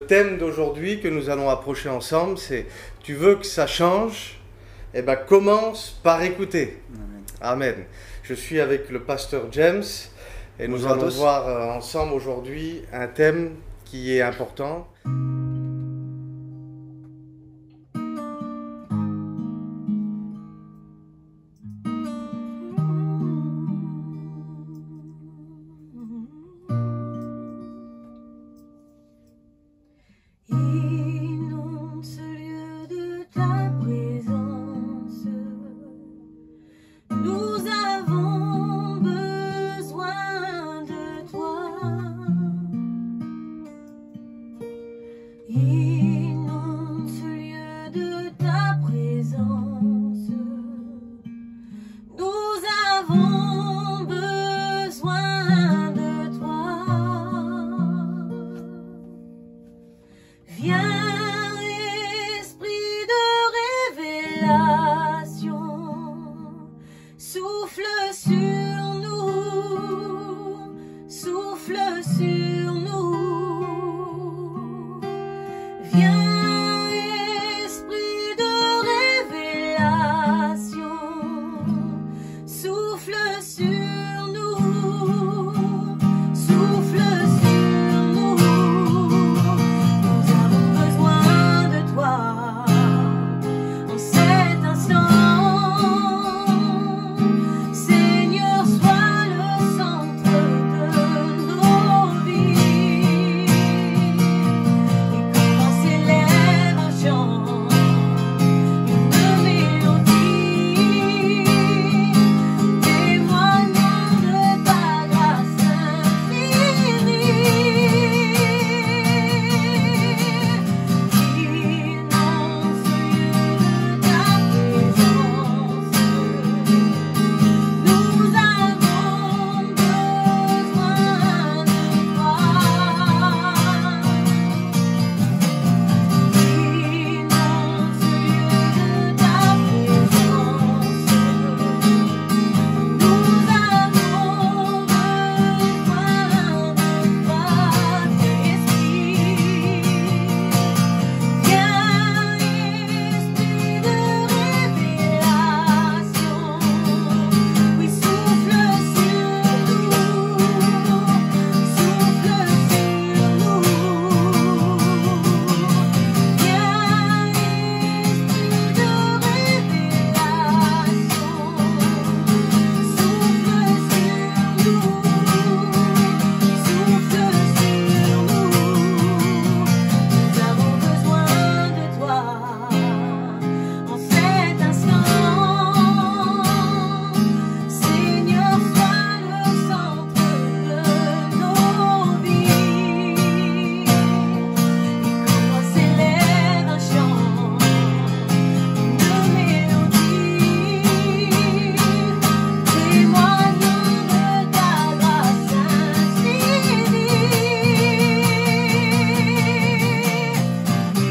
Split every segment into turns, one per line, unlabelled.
thème d'aujourd'hui que nous allons approcher ensemble, c'est « Tu veux que ça change? Eh bien, commence par écouter. » Amen. Je suis avec le pasteur James et nous allons voir ensemble aujourd'hui un thème qui est important.
Inonde ce lieu de ta présence, nous avons besoin de toi. Inonde ce lieu de ta présence, nous avons besoin de toi. Viens, esprit de révélation, souffle sur nous, souffle sur nous. Viens, esprit de révélation, souffle sur nous, souffle sur nous. Nous avons besoin de toi en cet instant. Seigneur, sois le centre de nos vies. Et quand s'élève un chant, une mélodie, témoignant de ta grâce infinie. Inonde ce lieu de ta présence, nous avons besoin de toi. Inonde ce lieu de ta présence, nous avons besoin de toi, Esprit. Viens, esprit de révélation, oui, souffle sur nous, souffle sur nous. Viens, esprit de révélation, souffle sur nous, souffle sur nous. Nous avons besoin de toi en cet instant. Seigneur, sois le centre de nos vies. Et quand s'élève un chant, une mélodie, témoignant de ta grâce infinie.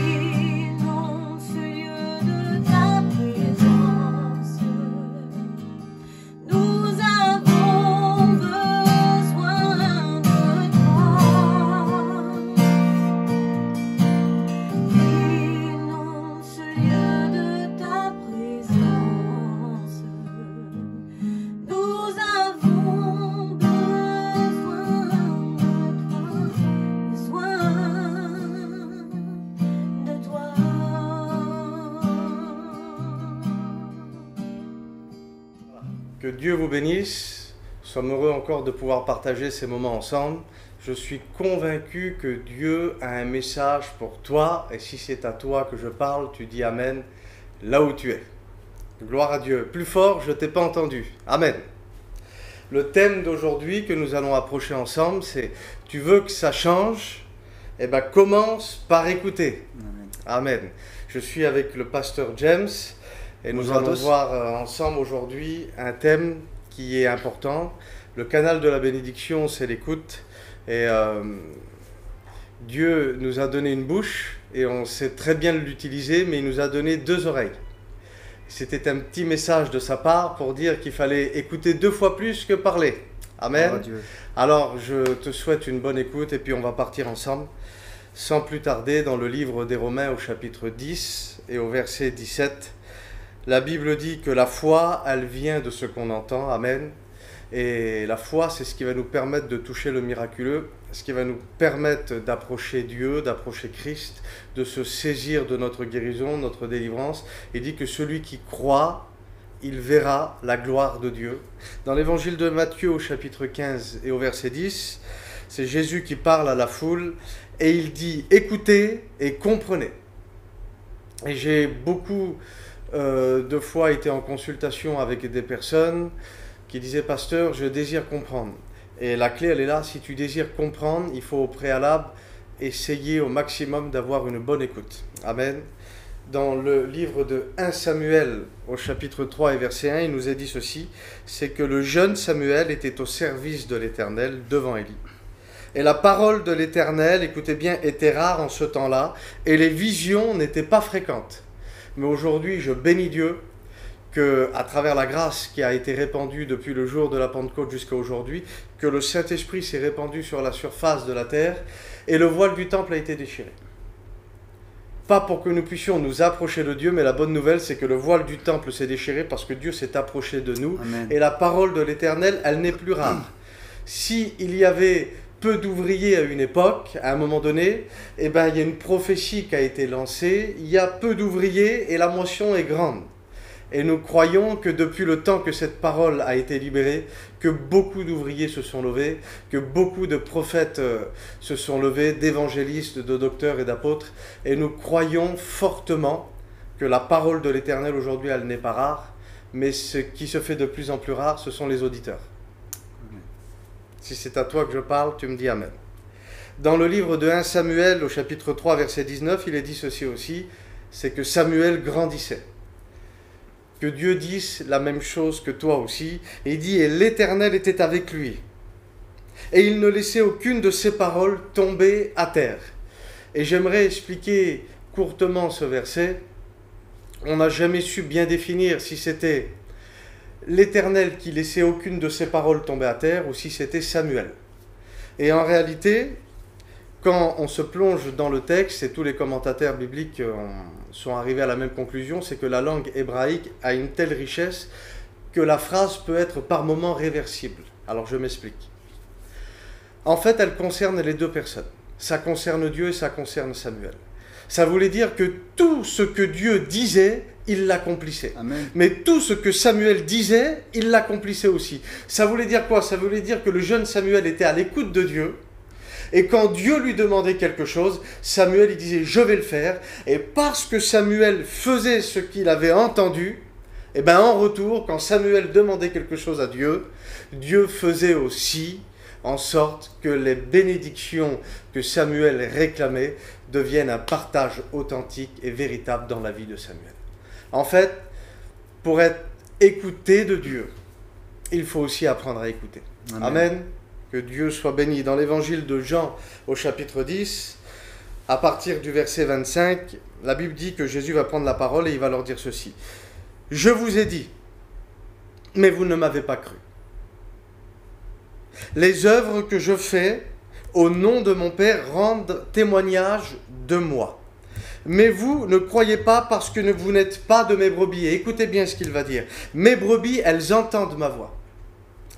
Inonde ce lieu de ta présence, nous avons besoin de toi. Inonde ce lieu de ta présence, nous avons besoin de toi.
Que Dieu vous bénisse. Nous sommes heureux encore de pouvoir partager ces moments ensemble. Je suis convaincu que Dieu a un message pour toi. Et si c'est à toi que je parle, tu dis Amen là où tu es. Gloire à Dieu. Plus fort, je ne t'ai pas entendu. Amen. Le thème d'aujourd'hui que nous allons approcher ensemble, c'est « Tu veux que ça change? Eh bien, commence par écouter. » Amen. Je suis avec le pasteur James et nous allons voir ensemble aujourd'hui un thème qui est important. Le canal de la bénédiction, c'est l'écoute. Et Dieu nous a donné une bouche et on sait très bien l'utiliser, mais il nous a donné 2 oreilles. C'était un petit message de sa part pour dire qu'il fallait écouter 2 fois plus que parler. Amen. Alors, je te souhaite une bonne écoute et puis on va partir ensemble. sans plus tarder dans le livre des Romains au chapitre 10 et au verset 17. La Bible dit que la foi, elle vient de ce qu'on entend, amen. Et la foi, c'est ce qui va nous permettre de toucher le miraculeux, ce qui va nous permettre d'approcher Dieu, d'approcher Christ, de se saisir de notre guérison, notre délivrance. Il dit que celui qui croit, il verra la gloire de Dieu. Dans l'évangile de Matthieu au chapitre 15 et au verset 10, c'est Jésus qui parle à la foule et il dit « Écoutez et comprenez ». Et j'ai beaucoup de fois été en consultation avec des personnes qui disaient « Pasteur, je désire comprendre ». Et la clé, elle est là, si tu désires comprendre, il faut au préalable essayer au maximum d'avoir une bonne écoute. Amen. Dans le livre de 1 Samuel, au chapitre 3 et verset 1, il nous est dit ceci, c'est que le jeune Samuel était au service de l'Éternel devant Élie. Et la parole de l'Éternel, écoutez bien, était rare en ce temps-là, et les visions n'étaient pas fréquentes. Mais aujourd'hui, je bénis Dieu, que, à travers la grâce qui a été répandue depuis le jour de la Pentecôte jusqu'à aujourd'hui, que le Saint-Esprit s'est répandu sur la surface de la terre, et le voile du temple a été déchiré. Pas pour que nous puissions nous approcher de Dieu, mais la bonne nouvelle, c'est que le voile du temple s'est déchiré parce que Dieu s'est approché de nous. Amen. Et la parole de l'Éternel, elle n'est plus rare. S'il y avait peu d'ouvriers à une époque, à un moment donné, eh ben, il y a une prophétie qui a été lancée, il y a peu d'ouvriers et la moisson est grande. Et nous croyons que depuis le temps que cette parole a été libérée, que beaucoup d'ouvriers se sont levés, que beaucoup de prophètes se sont levés, d'évangélistes, de docteurs et d'apôtres. Et nous croyons fortement que la parole de l'Éternel aujourd'hui, elle n'est pas rare, mais ce qui se fait de plus en plus rare, ce sont les auditeurs. Amen. Si c'est à toi que je parle, tu me dis Amen. Dans le livre de 1 Samuel, au chapitre 3, verset 19, il est dit ceci aussi, c'est que Samuel grandissait. Que Dieu dise la même chose que toi aussi. Et il dit, et l'Éternel était avec lui. Et il ne laissait aucune de ses paroles tomber à terre. Et j'aimerais expliquer courtement ce verset. On n'a jamais su bien définir si c'était l'Éternel qui laissait aucune de ses paroles tomber à terre ou si c'était Samuel. Et en réalité, quand on se plonge dans le texte, et tous les commentateurs bibliques sont arrivés à la même conclusion, c'est que la langue hébraïque a une telle richesse que la phrase peut être par moments réversible. Alors je m'explique. En fait, elle concerne les deux personnes. Ça concerne Dieu et ça concerne Samuel. Ça voulait dire que tout ce que Dieu disait, il l'accomplissait. Amen. Mais tout ce que Samuel disait, il l'accomplissait aussi. Ça voulait dire quoi? Ça voulait dire que le jeune Samuel était à l'écoute de Dieu. Et quand Dieu lui demandait quelque chose, Samuel il disait « je vais le faire ». Et parce que Samuel faisait ce qu'il avait entendu, et ben en retour, quand Samuel demandait quelque chose à Dieu, Dieu faisait aussi en sorte que les bénédictions que Samuel réclamait deviennent un partage authentique et véritable dans la vie de Samuel. En fait, pour être écouté de Dieu, il faut aussi apprendre à écouter. Amen. Amen. Que Dieu soit béni. Dans l'évangile de Jean, au chapitre 10, à partir du verset 25, la Bible dit que Jésus va prendre la parole et il va leur dire ceci. « Je vous ai dit, mais vous ne m'avez pas cru. Les œuvres que je fais au nom de mon Père rendent témoignage de moi. Mais vous ne croyez pas parce que vous n'êtes pas de mes brebis. » Et écoutez bien ce qu'il va dire. « Mes brebis, elles entendent ma voix. »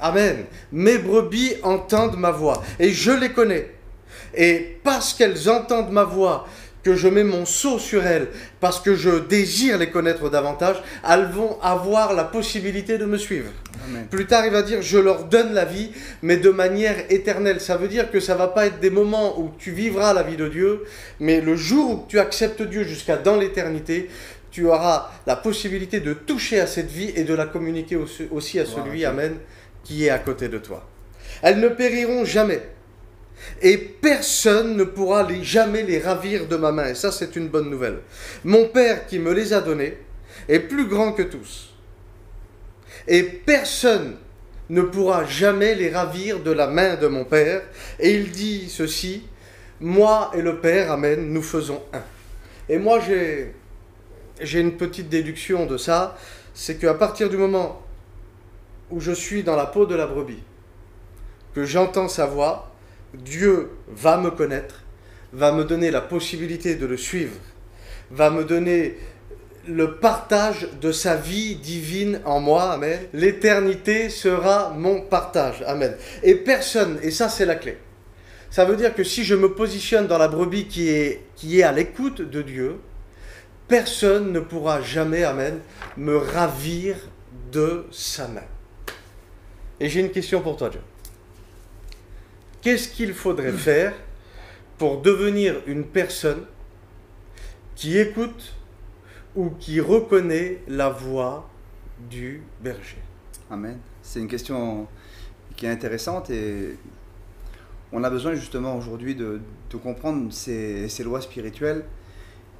Amen. Mes brebis entendent ma voix et je les connais. Et parce qu'elles entendent ma voix, que je mets mon sceau sur elles, parce que je désire les connaître davantage, elles vont avoir la possibilité de me suivre. Amen. Plus tard, il va dire, je leur donne la vie, mais de manière éternelle. Ça veut dire que ça ne va pas être des moments où tu vivras la vie de Dieu, mais le jour où tu acceptes Dieu jusqu'à dans l'éternité, tu auras la possibilité de toucher à cette vie et de la communiquer aussi à celui, Amen, qui est à côté de toi. Elles ne périront jamais. Et personne ne pourra jamais les ravir de ma main. Et ça, c'est une bonne nouvelle. Mon Père qui me les a donnés est plus grand que tous. Et personne ne pourra jamais les ravir de la main de mon Père. Et il dit ceci, moi et le Père, Amen, nous faisons un. Et moi, j'ai une petite déduction de ça, c'est qu'à partir du moment où je suis dans la peau de la brebis, que j'entends sa voix, Dieu va me connaître, va me donner la possibilité de le suivre, va me donner le partage de sa vie divine en moi, amen. L'éternité sera mon partage, amen. Et personne, et ça c'est la clé, ça veut dire que si je me positionne dans la brebis qui est à l'écoute de Dieu, personne ne pourra jamais, amen, me ravir de sa main. Et j'ai une question pour toi, Dieu. Qu'est-ce qu'il faudrait faire pour devenir une personne qui écoute ou qui reconnaît la voix du berger?
Amen. C'est une question qui est intéressante et on a besoin justement aujourd'hui de comprendre ces lois spirituelles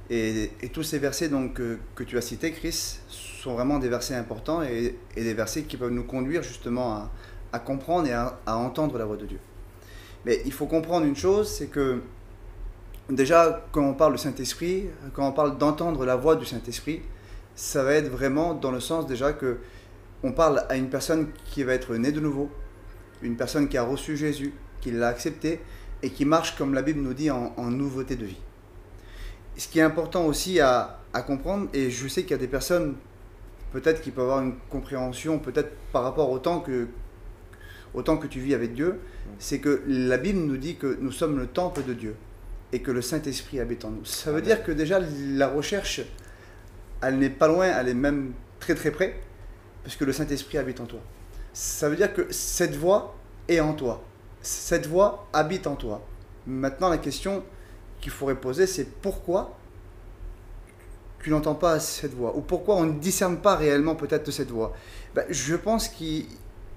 et tous ces versets donc, que tu as cités, Chris, sont vraiment des versets importants et des versets qui peuvent nous conduire justement à comprendre et à entendre la voix de Dieu. Mais il faut comprendre une chose, c'est que déjà quand on parle du Saint-Esprit, quand on parle d'entendre la voix du Saint-Esprit, ça va être vraiment dans le sens déjà que on parle à une personne qui va être née de nouveau, une personne qui a reçu Jésus, qui l'a accepté et qui marche, comme la Bible nous dit, en nouveauté de vie. Ce qui est important aussi à comprendre, et je sais qu'il y a des personnes peut-être qui peuvent avoir une compréhension peut-être par rapport au temps que tu vis avec Dieu, c'est que la Bible nous dit que nous sommes le temple de Dieu et que le Saint-Esprit habite en nous. Ça veut dire que déjà la recherche, elle n'est pas loin, elle est même très très près, parce que le Saint-Esprit habite en toi. Ça veut dire que cette voix est en toi. Cette voix habite en toi. Maintenant, la question qu'il faudrait poser, c'est pourquoi tu n'entends pas cette voix? Ou pourquoi on ne discerne pas réellement peut-être de cette voix? Je pense qu'il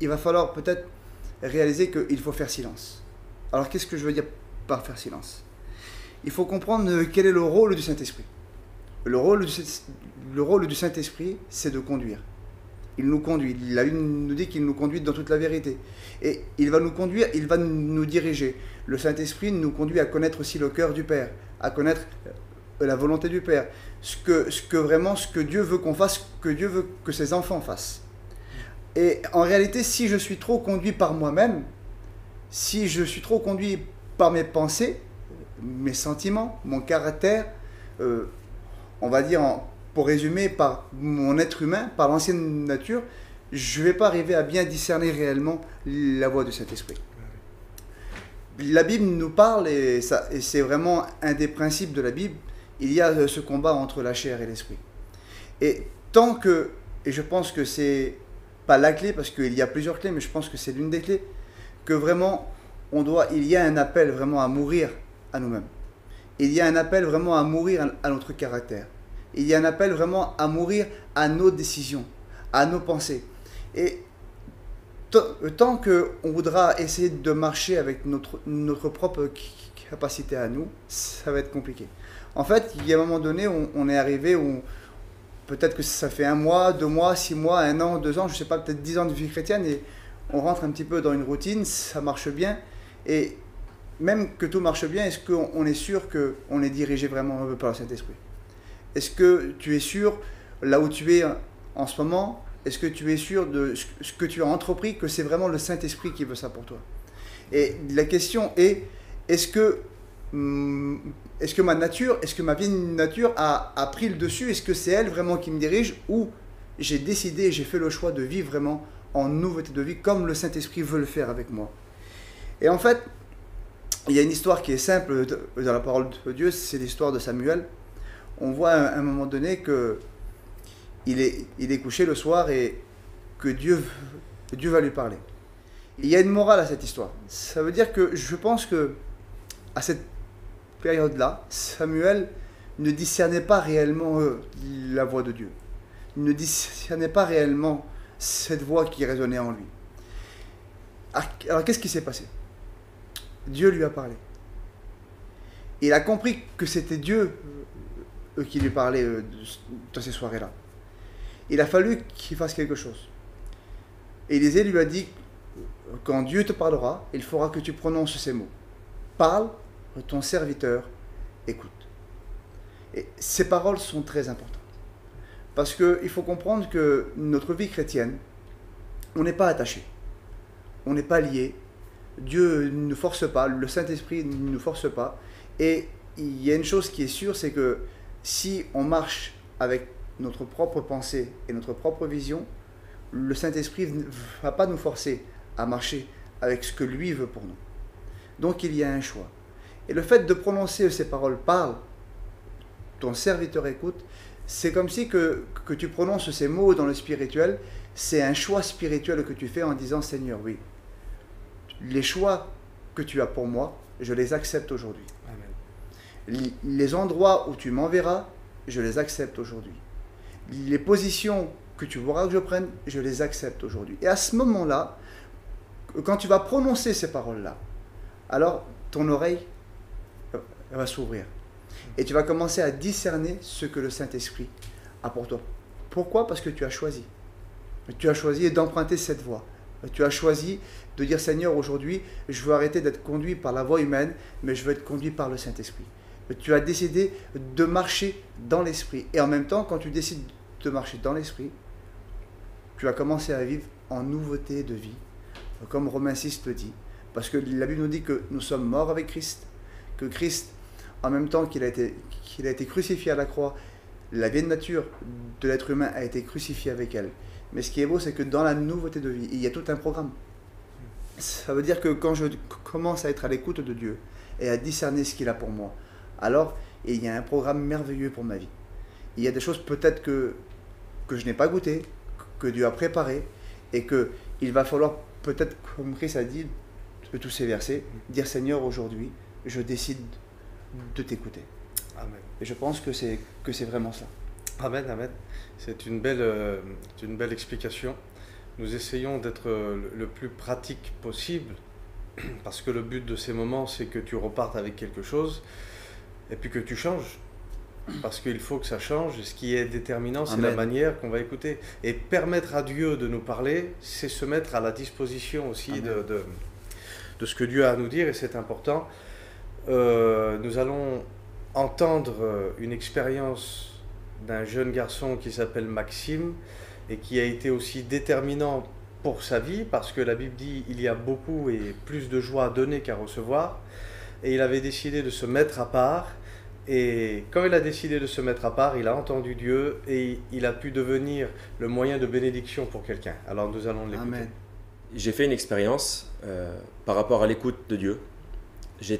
va falloir peut-être réaliser qu'il faut faire silence. Alors, qu'est-ce que je veux dire par faire silence? Il faut comprendre quel est le rôle du Saint-Esprit. Le rôle du Saint-Esprit, c'est de conduire. Il nous conduit. La Bible nous dit qu'il nous conduit dans toute la vérité. Et il va nous conduire, il va nous diriger. Le Saint-Esprit nous conduit à connaître aussi le cœur du Père, à connaître la volonté du Père, ce que Dieu veut qu'on fasse, ce que Dieu veut que ses enfants fassent. Et en réalité, si je suis trop conduit par moi-même, si je suis trop conduit par mes pensées, mes sentiments, mon caractère, on va dire, pour résumer, par mon être humain, par l'ancienne nature, je ne vais pas arriver à bien discerner réellement la voix du Saint-Esprit. La Bible nous parle, et c'est vraiment un des principes de la Bible, il y a ce combat entre la chair et l'esprit. Et tant que, et je pense que c'est pas la clé, parce qu'il y a plusieurs clés, mais je pense que c'est l'une des clés, que vraiment, il y a un appel vraiment à mourir à nous-mêmes. Il y a un appel vraiment à mourir à notre caractère. Il y a un appel vraiment à mourir à nos décisions, à nos pensées. Et tant qu'on voudra essayer de marcher avec notre propre capacité à nous, ça va être compliqué. En fait, il y a un moment donné, on est arrivé où peut-être que ça fait 1 mois, 2 mois, 6 mois, 1 an, 2 ans, je ne sais pas, peut-être 10 ans de vie chrétienne, et on rentre un petit peu dans une routine, ça marche bien. Et même que tout marche bien, est-ce qu'on est sûr qu'on est dirigé vraiment par le Saint-Esprit? Est-ce que tu es sûr, là où tu es en ce moment, est-ce que tu es sûr de ce que tu as entrepris, que c'est vraiment le Saint-Esprit qui veut ça pour toi? Et la question est, est-ce que ma nature, est-ce que ma vieille nature a pris le dessus? Est-ce que c'est elle vraiment qui me dirige? Ou j'ai décidé, j'ai fait le choix de vivre vraiment en nouveauté de vie, comme le Saint-Esprit veut le faire avec moi? Et en fait, il y a une histoire qui est simple dans la parole de Dieu, c'est l'histoire de Samuel. On voit à un moment donné qu'il est couché le soir et que Dieu va lui parler. Il y a une morale à cette histoire. Ça veut dire que je pense que à cette période-là, Samuel ne discernait pas réellement la voix de Dieu. Il ne discernait pas réellement cette voix qui résonnait en lui. Alors qu'est-ce qui s'est passé? Dieu lui a parlé. Il a compris que c'était Dieu qui lui parlait dans ces soirées-là. Il a fallu qu'il fasse quelque chose. Élisée lui a dit, quand Dieu te parlera, il faudra que tu prononces ces mots. Parle, ton serviteur écoute. Et ces paroles sont très importantes. Parce qu'il faut comprendre que notre vie chrétienne, on n'est pas attaché. On n'est pas lié. Dieu ne nous force pas, le Saint-Esprit ne nous force pas. Et il y a une chose qui est sûre, c'est que si on marche avec notre propre pensée et notre propre vision, le Saint-Esprit ne va pas nous forcer à marcher avec ce que lui veut pour nous. Donc il y a un choix. Et le fait de prononcer ces paroles, parle, ton serviteur écoute, c'est comme si que tu prononces ces mots dans le spirituel, c'est un choix spirituel que tu fais en disant Seigneur, oui, les choix que tu as pour moi, je les accepte aujourd'hui. Les endroits où tu m'enverras, je les accepte aujourd'hui. Les positions que tu voudras que je prenne, je les accepte aujourd'hui. Et à ce moment-là, quand tu vas prononcer ces paroles-là, alors ton oreille va s'ouvrir. Et tu vas commencer à discerner ce que le Saint-Esprit a pour toi. Pourquoi? Parce que tu as choisi. Tu as choisi d'emprunter cette voie. Tu as choisi de dire Seigneur, aujourd'hui, je veux arrêter d'être conduit par la voie humaine, mais je veux être conduit par le Saint-Esprit. Tu as décidé de marcher dans l'Esprit. Et en même temps, quand tu décides de marcher dans l'Esprit, tu vas commencer à vivre en nouveauté de vie, comme Romains 6 le dit. Parce que la Bible nous dit que nous sommes morts avec Christ, que Christ, en même temps qu'il a été crucifié à la croix, la vieille nature de l'être humain a été crucifiée avec elle. Mais ce qui est beau, c'est que dans la nouveauté de vie, il y a tout un programme. Ça veut dire que quand je commence à être à l'écoute de Dieu et à discerner ce qu'il a pour moi, alors il y a un programme merveilleux pour ma vie. Il y a des choses peut-être que je n'ai pas goûtées, que Dieu a préparées, et qu'il va falloir peut-être, comme Christ a dit, de tous ces versets, dire Seigneur, aujourd'hui, je décide de t'écouter.
Amen.
Et je pense que c'est vraiment ça.
Amen, amen. C'est une belle explication. Nous essayons d'être le plus pratique possible, parce que le but de ces moments, c'est que tu repartes avec quelque chose, et puis que tu changes. Parce qu'il faut que ça change, et ce qui est déterminant, c'est la manière qu'on va écouter. Et permettre à Dieu de nous parler, c'est se mettre à la disposition aussi de ce que Dieu a à nous dire, et c'est important. Nous allons entendre une expérience d'un jeune garçon qui s'appelle Maxime, et qui a été aussi déterminant pour sa vie, parce que la Bible dit il y a beaucoup et plus de joie à donner qu'à recevoir, et il avait décidé de se mettre à part, et quand il a décidé de se mettre à part, il a entendu Dieu, et il a pu devenir le moyen de bénédiction pour quelqu'un. Alors nous allons l'écouter.
Amen.
J'ai fait une expérience par rapport à l'écoute de Dieu. Je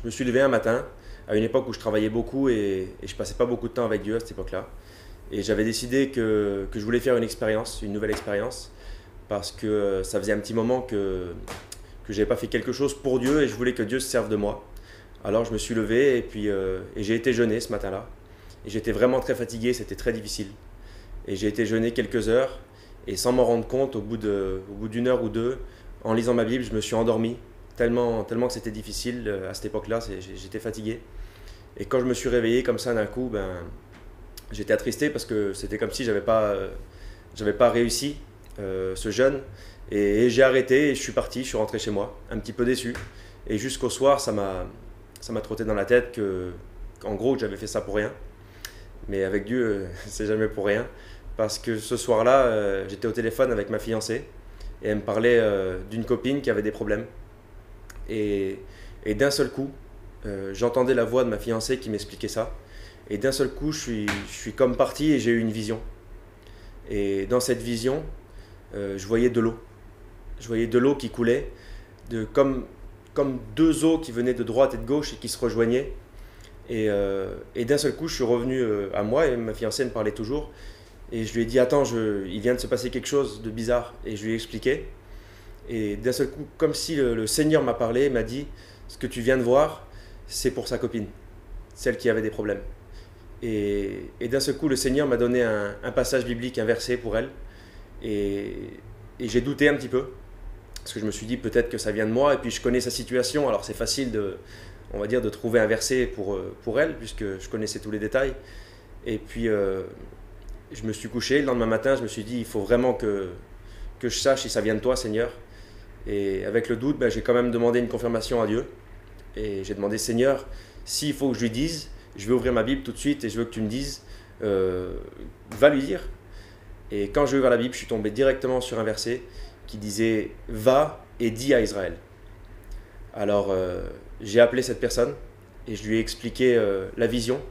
me suis levé un matin, à une époque où je travaillais beaucoup et je passais pas beaucoup de temps avec Dieu à cette époque-là. Et j'avais décidé que je voulais faire une nouvelle expérience, parce que ça faisait un petit moment que je n'avais pas fait quelque chose pour Dieu et je voulais que Dieu se serve de moi. Alors je me suis levé et j'ai été jeûner ce matin-là. Et j'étais vraiment très fatigué, c'était très difficile. Et j'ai été jeûner quelques heures et sans m'en rendre compte, au bout d'une heure ou deux, en lisant ma Bible, je me suis endormi. Tellement que c'était difficile à cette époque-là, j'étais fatigué. Et quand je me suis réveillé comme ça d'un coup, j'étais attristé parce que c'était comme si j'avais pas réussi ce jeûne. Et j'ai arrêté et je suis parti, je suis rentré chez moi, un petit peu déçu. Et jusqu'au soir, ça m'a trotté dans la tête qu'en gros, j'avais fait ça pour rien. Mais avec Dieu, c'est jamais pour rien. Parce que ce soir-là, j'étais au téléphone avec ma fiancée et elle me parlait d'une copine qui avait des problèmes. Et d'un seul coup, j'entendais la voix de ma fiancée qui m'expliquait ça. Et d'un seul coup, je suis comme parti et j'ai eu une vision. Et dans cette vision, je voyais de l'eau. Je voyais de l'eau qui coulait, comme deux eaux qui venaient de droite et de gauche et qui se rejoignaient. Et d'un seul coup, je suis revenu à moi et ma fiancée me parlait toujours. Et je lui ai dit, attends, il vient de se passer quelque chose de bizarre. Et je lui ai expliqué. Et d'un seul coup, comme si le Seigneur m'a parlé, m'a dit, ce que tu viens de voir, c'est pour sa copine, celle qui avait des problèmes. Et d'un seul coup, le Seigneur m'a donné un passage biblique, un verset pour elle. Et j'ai douté un petit peu, parce que je me suis dit peut-être que ça vient de moi, et puis je connais sa situation, alors c'est facile on va dire, de trouver un verset pour elle, puisque je connaissais tous les détails. Et puis, je me suis couché, le lendemain matin, je me suis dit, il faut vraiment que je sache si ça vient de toi, Seigneur. Et avec le doute, j'ai quand même demandé une confirmation à Dieu. Et j'ai demandé, Seigneur, s'il faut que je lui dise, je vais ouvrir ma Bible tout de suite et je veux que tu me dises, va lui dire. Et quand j'ai ouvert la Bible, je suis tombé directement sur un verset qui disait « Va et dis à Israël ». Alors, j'ai appelé cette personne et je lui ai expliqué la vision.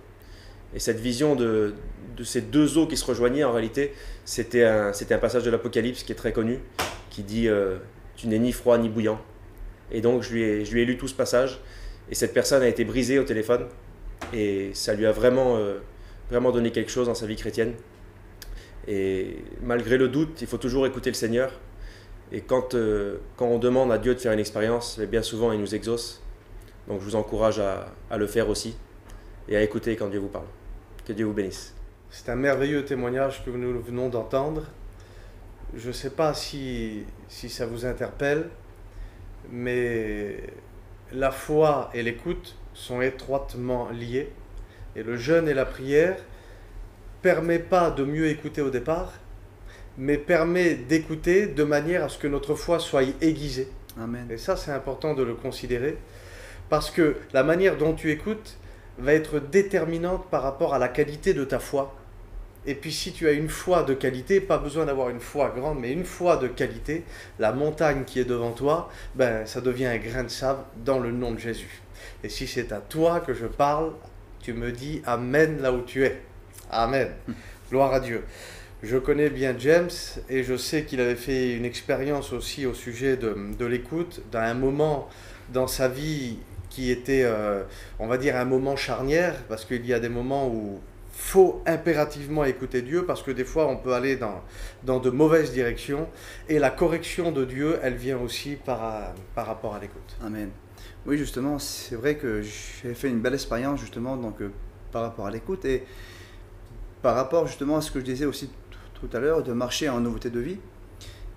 Et cette vision de ces deux eaux qui se rejoignaient, en réalité, c'était un passage de l'Apocalypse qui est très connu, qui dit tu n'es ni froid ni bouillant. Et donc je lui ai lu tout ce passage, et cette personne a été brisée au téléphone, et ça lui a vraiment donné quelque chose dans sa vie chrétienne. Et malgré le doute, il faut toujours écouter le Seigneur. Et quand on demande à Dieu de faire une expérience, bien souvent il nous exauce. Donc je vous encourage à le faire aussi, et à écouter quand Dieu vous parle. Que Dieu vous bénisse.
C'est un merveilleux témoignage que nous venons d'entendre. Je ne sais pas si ça vous interpelle, mais la foi et l'écoute sont étroitement liés. Et le jeûne et la prière ne permettent pas de mieux écouter au départ, mais permet d'écouter de manière à ce que notre foi soit aiguisée.
Amen.
Et ça, c'est important de le considérer, parce que la manière dont tu écoutes va être déterminante par rapport à la qualité de ta foi. Et puis si tu as une foi de qualité, pas besoin d'avoir une foi grande, mais une foi de qualité, la montagne qui est devant toi, ça devient un grain de sable dans le nom de Jésus. Et si c'est à toi que je parle, tu me dis Amen là où tu es. Amen. Gloire à Dieu. Je connais bien James et je sais qu'il avait fait une expérience aussi au sujet de l'écoute, d'un moment dans sa vie qui était, on va dire, un moment charnière, parce qu'il y a des moments où il faut impérativement écouter Dieu, parce que des fois on peut aller dans de mauvaises directions, et la correction de Dieu, elle vient aussi par rapport à l'écoute.
Amen. Oui, justement, c'est vrai que j'ai fait une belle expérience justement par rapport à l'écoute, et par rapport justement à ce que je disais aussi tout à l'heure, de marcher en nouveauté de vie.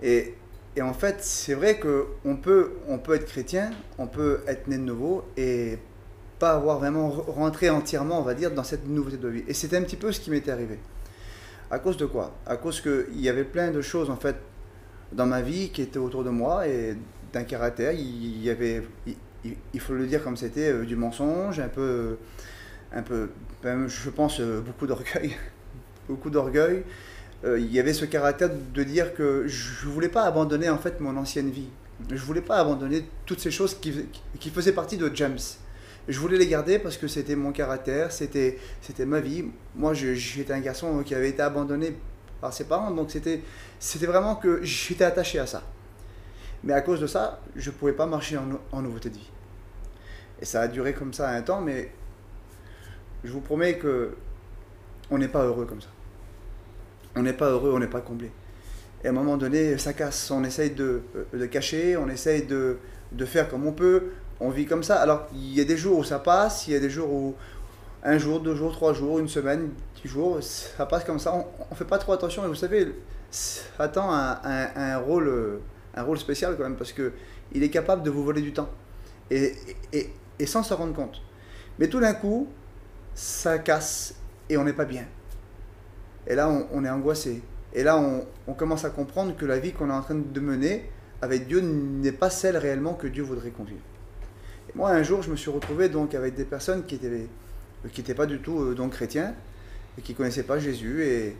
Et en fait, c'est vrai qu'on peut être chrétien, on peut être né de nouveau et pas avoir vraiment rentré entièrement, on va dire, dans cette nouveauté de vie. Et c'était un petit peu ce qui m'était arrivé. À cause de quoi? À cause qu'il y avait plein de choses, en fait, dans ma vie qui étaient autour de moi et d'un caractère. Il y avait, il faut le dire comme c'était, du mensonge, un peu, même, je pense, beaucoup d'orgueil. Beaucoup d'orgueil. Il y avait ce caractère de dire que je ne voulais pas abandonner en fait mon ancienne vie. Je ne voulais pas abandonner toutes ces choses qui faisaient partie de James. Je voulais les garder parce que c'était mon caractère, c'était ma vie. Moi, j'étais un garçon qui avait été abandonné par ses parents, donc c'était vraiment que j'étais attaché à ça. Mais à cause de ça, je ne pouvais pas marcher en nouveauté de vie. Et ça a duré comme ça un temps, mais je vous promets qu'on n'est pas heureux comme ça. On n'est pas heureux, on n'est pas comblé. Et à un moment donné, ça casse. On essaye de cacher, on essaye de faire comme on peut. On vit comme ça. Alors, il y a des jours où ça passe, il y a des jours où 1 jour, 2 jours, 3 jours, 1 semaine, 10 jours, ça passe comme ça. On ne fait pas trop attention. Et vous savez, Satan a un rôle spécial quand même, parce qu'il est capable de vous voler du temps. Et sans s'en rendre compte. Mais tout d'un coup, ça casse et on n'est pas bien. Et là, on est angoissé. Et là, on commence à comprendre que la vie qu'on est en train de mener avec Dieu n'est pas celle réellement que Dieu voudrait qu'on vive. Et moi, un jour, je me suis retrouvé donc avec des personnes qui étaient pas du tout donc chrétiens et qui connaissaient pas Jésus. Et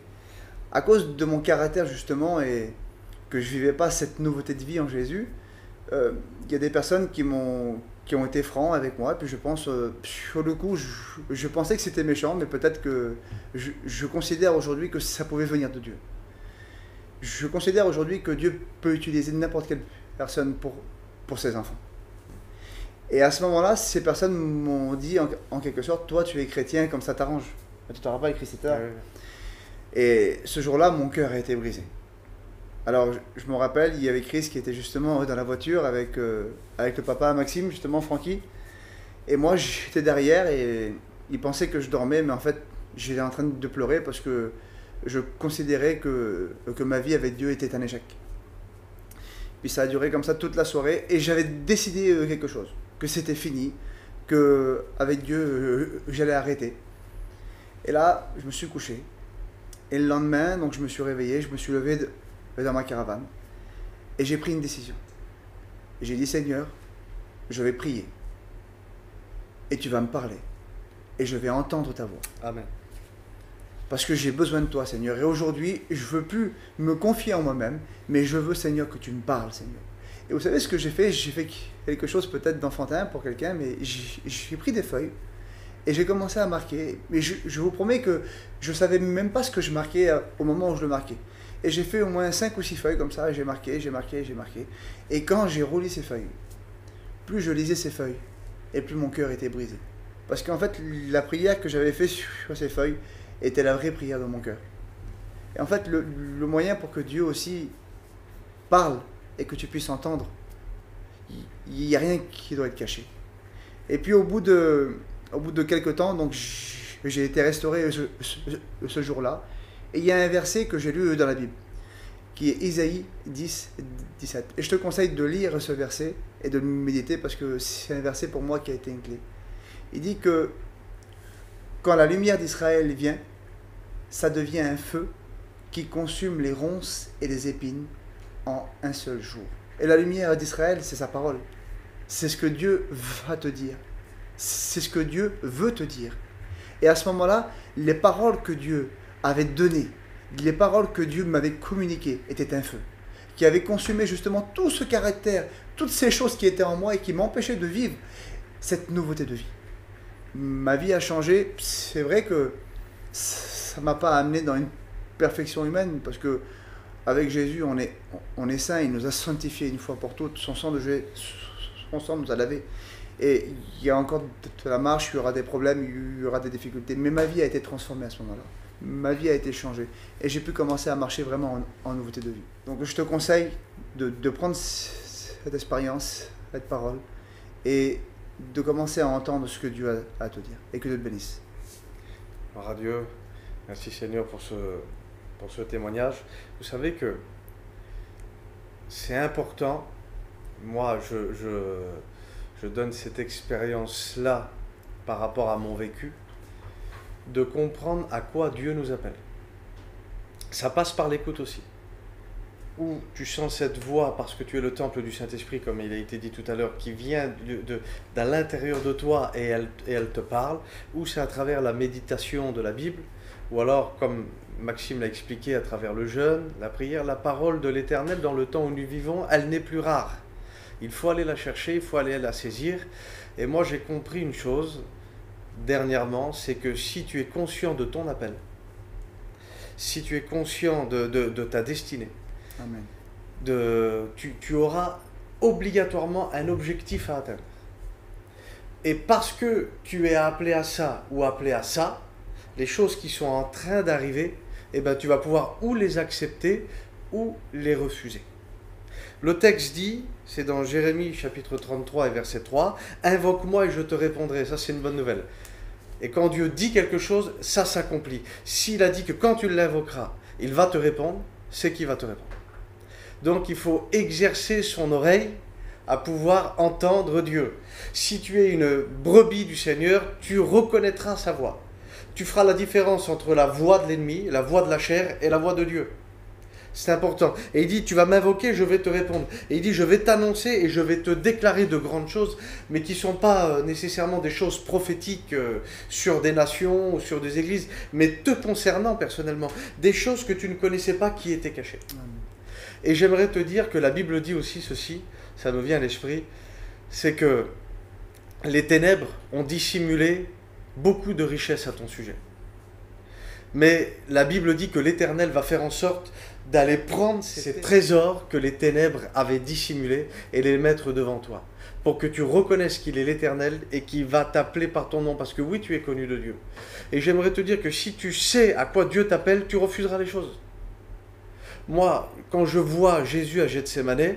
à cause de mon caractère justement et que je vivais pas cette nouveauté de vie en Jésus, il y a des personnes qui ont été francs avec moi. Et puis je pense, sur le coup, je pensais que c'était méchant, mais peut-être que je considère aujourd'hui que ça pouvait venir de Dieu. Je considère aujourd'hui que Dieu peut utiliser n'importe quelle personne pour ses enfants. Et à ce moment-là, ces personnes m'ont dit en quelque sorte, toi tu es chrétien, comme ça t'arrange. Tu t'auras pas écrit cette heure. Et ce jour-là, mon cœur a été brisé. Alors je me rappelle, il y avait Chris qui était justement dans la voiture avec le papa Maxime, justement Francky. Et moi j'étais derrière et il pensait que je dormais, mais en fait j'étais en train de pleurer parce que je considérais que ma vie avec Dieu était un échec. Puis ça a duré comme ça toute la soirée et j'avais décidé quelque chose, que c'était fini, que avec Dieu j'allais arrêter. Et là, je me suis couché. Et le lendemain, donc je me suis réveillé, je me suis levé dans ma caravane et j'ai pris une décision. J'ai dit, Seigneur, je vais prier et tu vas me parler et je vais entendre ta voix.
Amen.
Parce que j'ai besoin de toi, Seigneur. Et aujourd'hui, je ne veux plus me confier en moi-même, mais je veux, Seigneur, que tu me parles, Seigneur. Et vous savez ce que j'ai fait? J'ai fait quelque chose peut-être d'enfantin pour quelqu'un, mais j'ai pris des feuilles et j'ai commencé à marquer. Mais je vous promets que je ne savais même pas ce que je marquais au moment où je le marquais. Et j'ai fait au moins 5 ou 6 feuilles comme ça, et j'ai marqué, j'ai marqué, j'ai marqué. Et quand j'ai relu ces feuilles, plus je lisais ces feuilles, et plus mon cœur était brisé. Parce qu'en fait, la prière que j'avais faite sur ces feuilles était la vraie prière de mon cœur. Et en fait, le moyen pour que Dieu aussi parle et que tu puisses entendre, il n'y a rien qui doit être caché. Et puis au bout de quelques temps, donc j'ai été restauré ce jour-là. Et il y a un verset que j'ai lu dans la Bible, qui est Isaïe 10, 17. Et je te conseille de lire ce verset et de le méditer parce que c'est un verset pour moi qui a été une clé. Il dit que quand la lumière d'Israël vient, ça devient un feu qui consume les ronces et les épines en un seul jour. Et la lumière d'Israël, c'est sa parole. C'est ce que Dieu va te dire. C'est ce que Dieu veut te dire. Et à ce moment-là, les paroles que Dieu avait données, les paroles que Dieu m'avait communiquées étaient un feu, qui avait consumé justement tout ce caractère, toutes ces choses qui étaient en moi et qui m'empêchaient de vivre cette nouveauté de vie. Ma vie a changé. C'est vrai que ça ne m'a pas amené dans une perfection humaine, parce que avec Jésus, on est saint, il nous a sanctifiés une fois pour toutes, son sang nous a lavé. Et il y a encore de la marche, il y aura des problèmes, il y aura des difficultés, mais ma vie a été transformée à ce moment-là. Ma vie a été changée et j'ai pu commencer à marcher vraiment en nouveauté de vie. Donc je te conseille de prendre cette expérience, cette parole, et de commencer à entendre ce que Dieu a à te dire, et que Dieu te bénisse.
Gloire à Dieu. Merci Seigneur pour ce témoignage. Vous savez que c'est important. Moi, je donne cette expérience-là par rapport à mon vécu, de comprendre à quoi Dieu nous appelle. Ça passe par l'écoute aussi. Où tu sens cette voix, parce que tu es le temple du Saint-Esprit, comme il a été dit tout à l'heure, qui vient d'à l'intérieur de toi et elle te parle, ou c'est à travers la méditation de la Bible, ou alors, comme Maxime l'a expliqué, à travers le jeûne, la prière, la parole de l'Éternel dans le temps où nous vivons, elle n'est plus rare. Il faut aller la chercher, il faut aller la saisir. Et moi, j'ai compris une chose dernièrement, c'est que si tu es conscient de ton appel, si tu es conscient de ta destinée,
Amen.
Tu auras obligatoirement un objectif à atteindre. Et parce que tu es appelé à ça ou appelé à ça, les choses qui sont en train d'arriver, eh ben, tu vas pouvoir ou les accepter ou les refuser. Le texte dit, c'est dans Jérémie chapitre 33 et verset 3, « Invoque-moi et je te répondrai ». Ça, c'est une bonne nouvelle. Et quand Dieu dit quelque chose, ça s'accomplit. S'il a dit que quand tu l'invoqueras, il va te répondre, c'est qu'il va te répondre. Donc, il faut exercer son oreille à pouvoir entendre Dieu. Si tu es une brebis du Seigneur, tu reconnaîtras sa voix. Tu feras la différence entre la voix de l'ennemi, la voix de la chair et la voix de Dieu. C'est important. Et il dit, tu vas m'invoquer, je vais te répondre. Et il dit, je vais t'annoncer et je vais te déclarer de grandes choses, mais qui ne sont pas nécessairement des choses prophétiques sur des nations ou sur des églises, mais te concernant personnellement. Des choses que tu ne connaissais pas qui étaient cachées. Et j'aimerais te dire que la Bible dit aussi ceci, ça me vient à l'esprit, c'est que les ténèbres ont dissimulé beaucoup de richesses à ton sujet. Mais la Bible dit que l'Éternel va faire en sorte d'aller prendre ces trésors que les ténèbres avaient dissimulés et les mettre devant toi, pour que tu reconnaisses qu'il est l'Éternel et qu'il va t'appeler par ton nom, parce que oui, tu es connu de Dieu. Et j'aimerais te dire que si tu sais à quoi Dieu t'appelle, tu refuseras les choses. Moi, quand je vois Jésus à Gethsémane,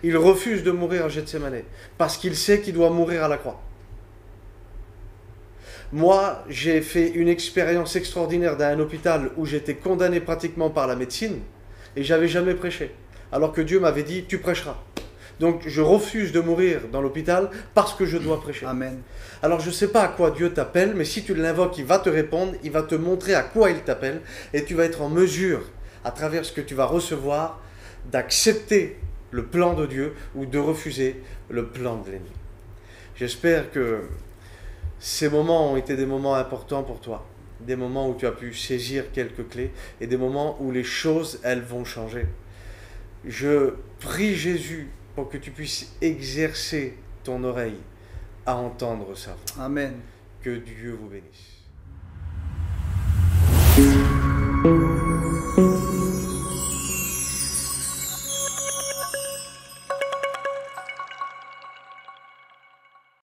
il refuse de mourir à Gethsémane, parce qu'il sait qu'il doit mourir à la croix. Moi, j'ai fait une expérience extraordinaire dans un hôpital où j'étais condamné pratiquement par la médecine et j'avais jamais prêché. Alors que Dieu m'avait dit, tu prêcheras. Donc, je refuse de mourir dans l'hôpital parce que je dois prêcher.
Amen.
Alors, je ne sais pas à quoi Dieu t'appelle, mais si tu l'invoques, il va te répondre, il va te montrer à quoi il t'appelle et tu vas être en mesure, à travers ce que tu vas recevoir, d'accepter le plan de Dieu ou de refuser le plan de l'ennemi. J'espère que ces moments ont été des moments importants pour toi, des moments où tu as pu saisir quelques clés et des moments où les choses, elles vont changer. Je prie Jésus pour que tu puisses exercer ton oreille à entendre sa voix.
Amen.
Que Dieu vous bénisse.